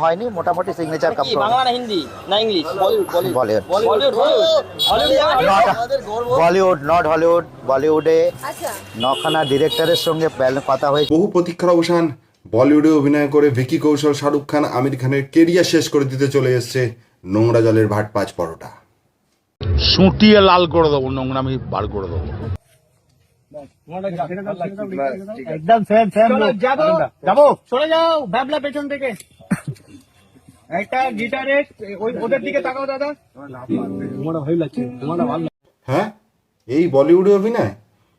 হয়নি, মোটামুটি signature cup. Bangla না হিন্দি না English? Bollywood, Bollywood not Hollywood. বলিউডে নখানা ডিরেক্টরের সঙ্গে কথা হয়েছে। বহু প্রতীক্ষার অবসান। বলিউডে অভিনয় করে ভিকি কৌশল, শাহরুখ খান, আমির খানের কেরিয়ার শেষ করে দিতে চলে এসছে নোংরা জলের ভাট পাঁচ পরোটা। সুটিয়ে লাল করে দেবো, নোংরামি বার করে দেবো। একদম সেম যাবো, সরে যাও ব্যাবলা পেছন থেকে। একটা গিটারে ওদের দিকে তাকাও দাদা। তোমারটা ভালো লাগছে, তোমারটা ভালো। হ্যাঁ, এই বলিউডে অভিনয়?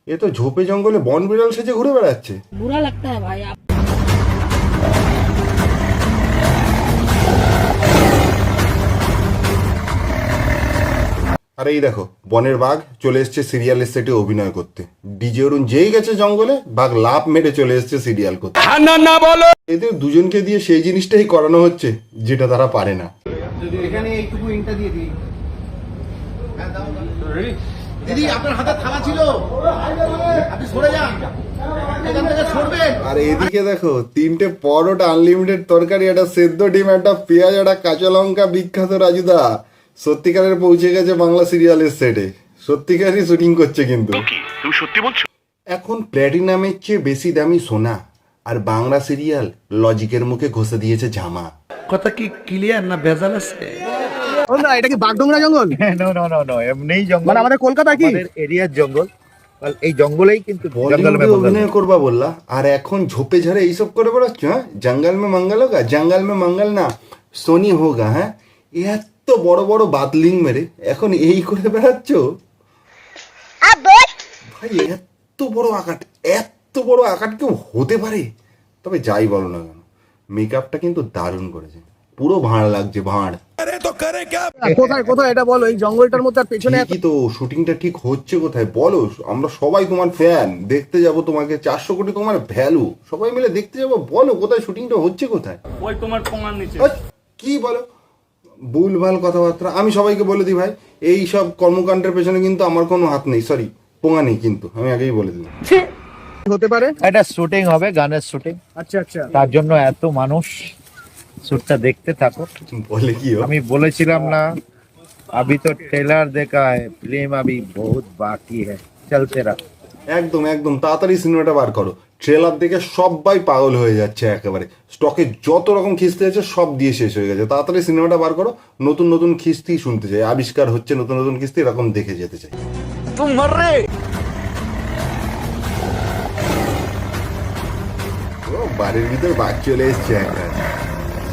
এ তো ঝোপে জঙ্গলে বন বিড়াল সেজে ঘুরে বেড়াচ্ছে। बुरा लगता है भाई। আর এই দেখো, বনের বাঘ চলে এসছে সিরিয়ালের সেটে অভিনয় করতে। ডিজে অরুণ যেই গেছে জঙ্গলে, বাঘ লাফ মেরে চলে এসছে সিরিয়াল করতে। না বলো, এদের দুজনকে দিয়ে সেই জিনিসটাই করানো হচ্ছে যেটা তারা পারে না। এখানে এইটুকু ইনটা দিয়ে দিই। দিদি আপনার হাতে থালা ছিল, আপনি সরে যান, এখান থেকে সরবেন। আর এদিকে দেখো, 3টে পরোটা, আনলিমিটেড তরকারি, একটা সেদ্ধ ডিম, একটা পেঁয়াজ, একটা কাঁচা লঙ্কা। বিখ্যাত রাজুদা সত্যিকারের পৌঁছে গেছে বাংলা সিরিয়ালের সেটে। সত্যিকারই শুটিং করছে কিন্তু। তুমি সত্যি বলছো? এখন প্ল্যাটিনামের চেয়ে বেশি দামি সোনা, আর বাংলা সিরিয়াল লজিকের মুখে ঘষে দিয়েছে জামা। কথা কি ক্লিয়ার না ভেজাল আছে? না, এটা কি বাগডোংরা জঙ্গল? নো, এমনিই জঙ্গল, মানে আমাদের কলকাতা কি আমাদের এরিয়ার জঙ্গল। এই জঙ্গলেই কিন্তু বলিউডে অভিনয় করবা বললা, আর এখন ঝোপে ঝাড়ে এইসব করে বেড়াচ্ছ। হ্যাঁ, জঙ্গল মে মঙ্গল হোগা, জঙ্গল মে মঙ্গল না সোনি হোগা। হ্যাঁ, এত বড় বড় বাদলিং মেরে এখন এই করে বেড়াচ্ছ ভাই। এত বড় আকাট কেউ হতে পারে? তবে যাই বলো না কেন, মেকআপটা কিন্তু দারুণ করেছে, পুরো ভাঁড় লাগছে, ভাঁড়। কোথায় কোথায় এটা বলো, এই জঙ্গলটার মধ্যে আর পেছনে কি তো শুটিংটা ঠিক হচ্ছে কোথায় বলো? আমরা সবাই তোমার ফ্যান, দেখতে যাব তোমাকে। 400 কোটি তোমার ভ্যালু, সবাই মিলে দেখতে যাবো। বলো কোথায় শুটিংটা হচ্ছে, কোথায়? ওই তোমার প্রমাণ নিচে। কি বলো ভুলভাল কথাবার্তা? আমি সবাইকে বলে দিই ভাই, এই সব কর্মকাণ্ডের পেছনে কিন্তু আমার কোনো হাত নেই, সরি পোঙা নেই কিন্তু, আমি আগেই বলে দিলাম। হতে পারে একটা শুটিং হবে, গানের শুটিং। আচ্ছা আচ্ছা, তার জন্য এত মানুষ, শুটটা দেখতে থাকো। বলে কি আমি বলেছিলাম না, अभी तो ट्रेलर देखा है, फिल्म अभी बहुत बाकी है, चलते रहो। একদম একদম তাড়াতাড়ি সিনেমাটা বার করো। ট্রেলার দেখে সবাই পাগল হয়ে যাচ্ছে একেবারে। স্টকে যত রকম খিস্তি আছে সব দিয়ে শেষ হয়ে গেছে। তাড়াতাড়ি সিনেমাটা বার করো, নতুন নতুন খিস্তি শুনতে চাই, আবিষ্কার হচ্ছে নতুন নতুন খিস্তি, এরকম দেখে যেতে চাই। ও বাড়ির ভিতর বাঘ চলে এসছে একটা,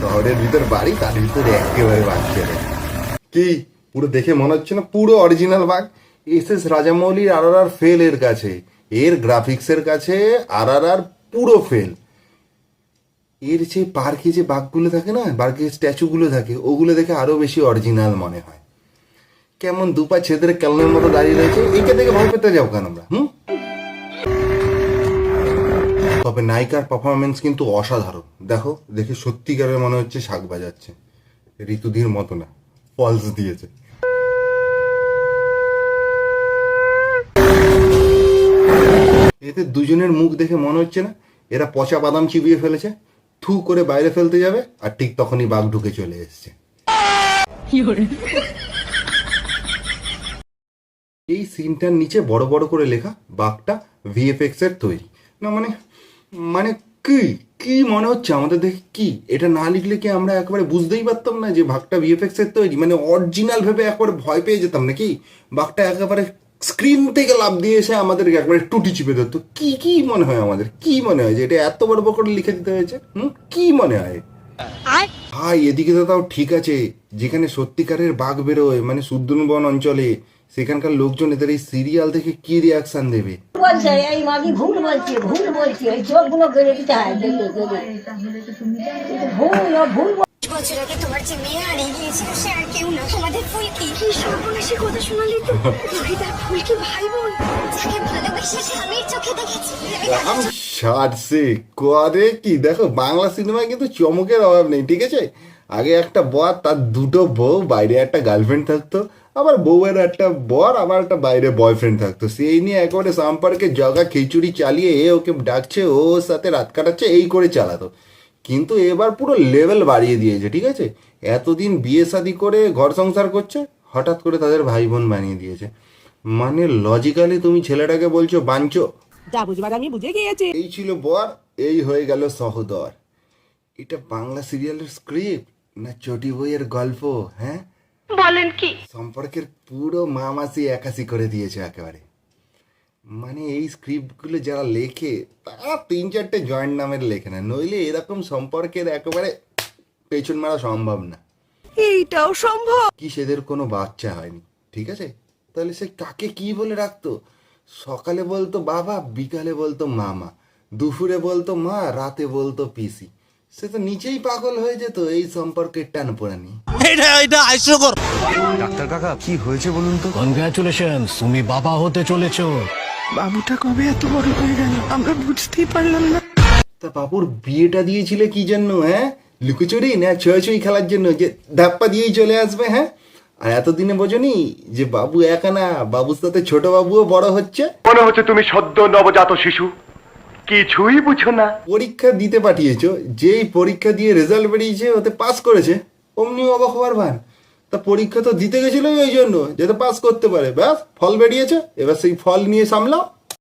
শহরের ভিতর বাড়ি, তার ভিতরে একেবারে বাঘ চলে। কি পুরো দেখে মনে হচ্ছে না পুরো অরিজিনাল বাঘ? এস রাজামৌলির RRR ফেল এর কাছে, এর গ্রাফিক্সের কাছে RRR পুরো ফেল। এর যে পার্কে যে বাঘগুলো থাকে না, বাঘের স্ট্যাচুগুলো থাকে, ওগুলো দেখে আরো বেশি অরিজিনাল মনে হয়। কেমন দুপা ছেদের কেলনের মতো দাঁড়িয়ে রয়েছে, একে দেখে ভয় পেতে যাও কেন আমরা? তবে নায়িকার পারফরমেন্স কিন্তু অসাধারণ। দেখো, দেখে সত্যিকারের মনে হচ্ছে শাক বাজাচ্ছে। ঋতুধির মতো না, ফলস দিয়েছে। এতে দুজনের মুখ দেখে মনে হচ্ছে না এরা পচা বাদাম চিবিয়ে ফেলেছে, থু করে বাইরে ফেলতে যাবে, আর ঠিক তখনই বাঘ ঢুকে চলে এসছে। এই সিনটার নিচে বড় বড় করে লেখা, বাঘটা VFX এর তৈরি। না মানে মানে কি কি মনে হচ্ছে আমাদের দেখে? কি এটা না লিখলে কি আমরা একেবারে বুঝতেই পারতাম না যে বাঘটা VFX এর তৈরি? মানে অরিজিনাল ভেবে একবারে ভয় পেয়ে যেতাম নাকি? বাঘটা একেবারে স্ক্রিন থেকে লাফ দিয়ে এসে আমাদেরকে একবারে টুটি চিপে ধরতো। কি কি মনে হয় আমাদের? কি মনে হয় যে এটা এত বড় বড় করে লিখে দিতে হয়েছে? কি মনে হয় ভাই? এদিকে তো তাও ঠিক আছে, যেখানে সত্যিকারের বাঘ বেরোয়, মানে সুন্দরবন অঞ্চলে, সেখানকার লোকজন এদের এই সিরিয়াল থেকে কি রিয়াকশন দেবে? বলছে এই মাগি ভুল বলছে এই চোখগুলো করে দিতে হয়, ভুল বছর আগে তোমার যে মেয়ে হারিয়ে গিয়েছিল সে আর কেউ না, তোমাদের ফুলকি। কি সর্বনাশী কথা শোনালি তো। রোহিতার ফুলকি ভাই বোন, যাকে ভালোবেসে স্বামীর চোখে দেখেছি। সারছে করে কি? দেখো, বাংলা সিনেমায় কিন্তু চমকের অভাব নেই, ঠিক আছে? আগে একটা বর, তার দুটো বউ, বাইরে একটা গার্লফ্রেন্ড থাকতো, আবার বউয়ের একটা বর, আবার একটা বাইরে বয়ফ্রেন্ড থাকতো। সেই নিয়ে একেবারে সম্পর্কে জগা খিচুড়ি চালিয়ে এ ওকে ডাকছে, ও ওর সাথে রাত কাটাচ্ছে, এই করে চালাতো। কিন্তু এবার পুরো লেভেল বাড়িয়ে দিয়েছে, ঠিক আছে? এতদিন বিয়ে শাদি করে ঘর সংসার করছে, হঠাৎ করে তাদের ভাই বোন বানিয়ে দিয়েছে। মানে লজিক্যালি তুমি ছেলেটাকে বলছো বাঞ্চো, যা বুঝবার আমি বুঝে গিয়েছি। এই ছিল বর, এই হয়ে গেল সহোদর। এটা বাংলা সিরিয়ালের স্ক্রিপ্ট না চটি বইয়ের গল্প? হ্যাঁ বলেন কি? সম্পর্কের পুরো মামাসি একাশি করে দিয়েছে একেবারে। মানে এই স্ক্রিপ্টগুলো যারা লেখে তারা 3-4টে জয়েন্ট নামের লেখে না, নইলে এরকম সম্পর্কের একেবারে পেছন মারা সম্ভব না। এইটাও সম্ভব? কি সেদের কোনো বাচ্চা হয়নি, ঠিক আছে? তাহলে সে কাকে কি বলে রাখতো? সকালে বলতো বাবা, বিকালে বলতো মামা, দুপুরে বলতো মা, রাতে বলতো পিসি। সে তো নিচেই পাগল হয়ে যেত এই সম্পর্কের টান পড়া নিয়ে। ডাক্তার কাকা কি হয়েছে বলুন তো? কনগ্রাচুলেশনস, তুমি বাবা হতে চলেছো। বাবুটা কবে এত বড় হয়ে গেল আমরা বুঝতেই পারলাম না। তা বাবুর বিয়েটা দিয়েছিলে কি জন্য? হ্যাঁ, লুকোচুরি না ছুঁয়াছুঁয়ি খেলার জন্য, যে ধাপ্পা দিয়েই চলে আসবে? হ্যাঁ, আর এতদিনে বোঝনি যে বাবু একা না, বাবুর সাথে ছোট বাবুও বড় হচ্ছে। মনে হচ্ছে তুমি সদ্য নবজাত শিশু, কিছুই বুঝো না। পরীক্ষা দিতে পাঠিয়েছো, যেই পরীক্ষা দিয়ে রেজাল্ট বেরিয়েছে ওতে পাস করেছে, অমনি অবাক হওয়ার ভান। তা পরীক্ষা তো দিতে গেছিলোই ওই জন্য যাতে পাস করতে পারে, ব্যাস ফল বেরিয়েছে, এবার সেই ফল নিয়ে সামলাও।